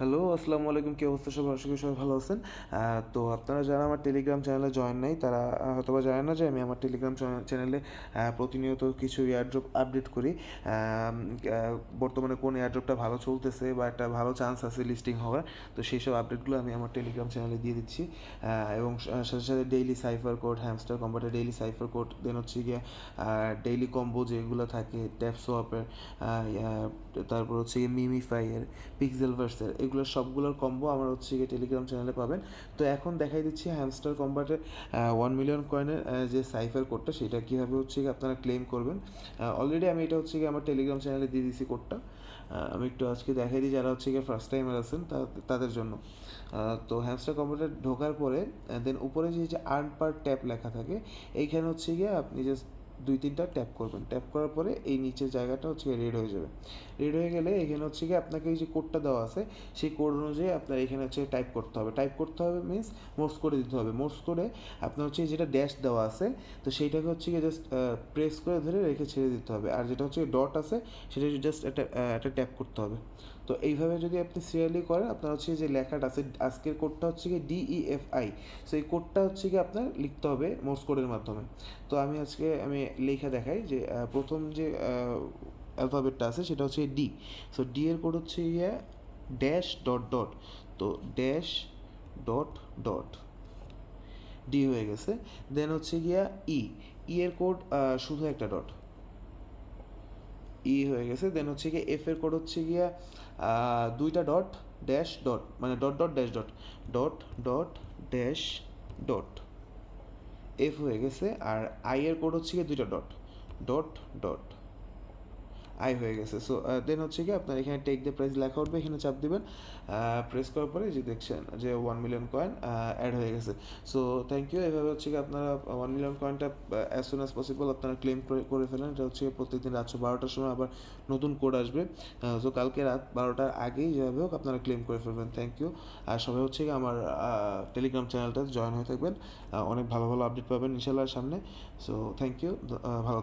Hello, আসসালামু আলাইকুম। কী অবস্থা সবার? আশা করি সবাই ভালো আছেন। তো আপনারা যারা আমার টেলিগ্রাম চ্যানেলে জয়েন নাই তারা হয়তোবা জানেন না যে আমি আমার টেলিগ্রাম চ্যানেলে প্রতিনিয়ত কিছু এয়ারড্রপ আপডেট করি। আম আ বর্তমানে কোন এয়ারড্রপটা ভালো চলতেছে বা একটা ভালো চান্স আছে লিস্টিং হওয়ার। তো সেই সব আপডেটগুলো আমি আমার টেলিগ্রাম চ্যানেলে দিয়ে দিচ্ছি। এবং সাথে, সাথে ডেইলি সাইফার কোড, হ্যামস্টার কম্বাটের ডেইলি সাইফার কোড, দেন হচ্ছে গিয়ে ডেইলি কম্বো যেগুলো থাকে ট্যাপ সোয়াপের, তারপর হচ্ছে গিয়ে মিমিফাইয়ের, পিক্সেলভার্সের, এগুলোর সবগুলোর কম্বো আমার হচ্ছে গিয়ে টেলিগ্রাম চ্যানেলে পাবেন। তো এখন দেখাই দিচ্ছি হ্যামস্টার কম্বাটের 1 মিলিয়ন কয়েনের যে সাইফার কোডটা সেটা কীভাবে হচ্ছে গিয়ে আপনারা ক্লেম করবেন। অলরেডি আমি এটা হচ্ছে গিয়ে আমার টেলিগ্রাম চ্যানেলে দিয়ে দিয়েছি কোডটা। আমি একটু আজকে দেখাই দিই যারা হচ্ছে গিয়ে ফার্স্ট টাইমার আছেন তাদের জন্য। তো হ্যামস্টার কম্বাটে ঢোকার পরে দেন উপরে যে আর্ন পার ট্যাপ লেখা থাকে এইখানে হচ্ছে গিয়ে আপনি জাস্ট 2-3টা ট্যাপ করবেন। ট্যাপ করার পরে এই নিচের জায়গাটা হচ্ছে রেড হয়ে যাবে। রেড হয়ে গেলে এখানে হচ্ছে গিয়ে আপনাকে এই যে কোডটা দেওয়া আছে সেই কোড অনুযায়ী আপনার এখানে হচ্ছে টাইপ করতে হবে। টাইপ করতে হবে মিনস মোর্স করে দিতে হবে। মোর্স করে আপনার হচ্ছে যেটা ড্যাশ দেওয়া আছে তো সেইটাকে হচ্ছে গিয়ে জাস্ট প্রেস করে ধরে রেখে ছেড়ে দিতে হবে। আর যেটা হচ্ছে ডট আছে সেটা জাস্ট একটা ট্যাপ করতে হবে। তো এইভাবে যদি আপনি সিরিয়ালি করেন আপনার হচ্ছে যে লেখাটা আছে আজকের কোডটা হচ্ছে গিয়ে DEFI। সো এই কোডটা হচ্ছে গিয়ে আপনার লিখতে হবে মোর্স কোডের মাধ্যমে। তো আমি লেখা দেখাই যে প্রথম যে অ্যালফাবেটটা আছে সেটা হচ্ছে ডি। সো ডি এর কোড হচ্ছে গিয়ে ড্যাশ ডট ডট। তো ড্যাশ ডট ডট ডি হয়ে গেছে। দেন হচ্ছে গিয়া ই এর কোড শুধু একটা ডট, হয়ে গেছে। দেন হচ্ছে গিয়ে এফ এর কোড হচ্ছে গিয়া 2টা ডট ড্যাশ ডট, মানে dot dot dash dot, dot dot dash dot, F হয়ে গেছে। আর আই এর কোড হচ্ছে গিয়ে 2টা ডট, ডট ডট আই হয়ে গেছে। সো দেন হচ্ছে কি আপনার এখানে টেক দ্য প্রাইস লেখা উঠবে, এখানে চাপ দিবেন। প্রেস করার পরে যে দেখছেন যে 1 মিলিয়ন কয়েন অ্যাড হয়ে গেছে। So thank you. এভাবে হচ্ছে কি আপনারা 1 মিলিয়ন কয়েনটা অ্যাজ সুন অ্যাজ পসিবল আপনারা ক্লেম করে ফেলেন। এটা হচ্ছে প্রত্যেকদিন রাত 12টার সময় আবার নতুন কোড আসবে। সো কালকে রাত 12টার আগেই যেভাবে হোক আপনারা ক্লেম করে ফেলবেন। Thank you. আর সবাই হচ্ছে কি আমার টেলিগ্রাম চ্যানেলটাতে জয়েন হয়ে থাকবেন। অনেক ভালো ভালো আপডেট পাবেন ইনশাল্লাহ সামনে। So thank you. ভালো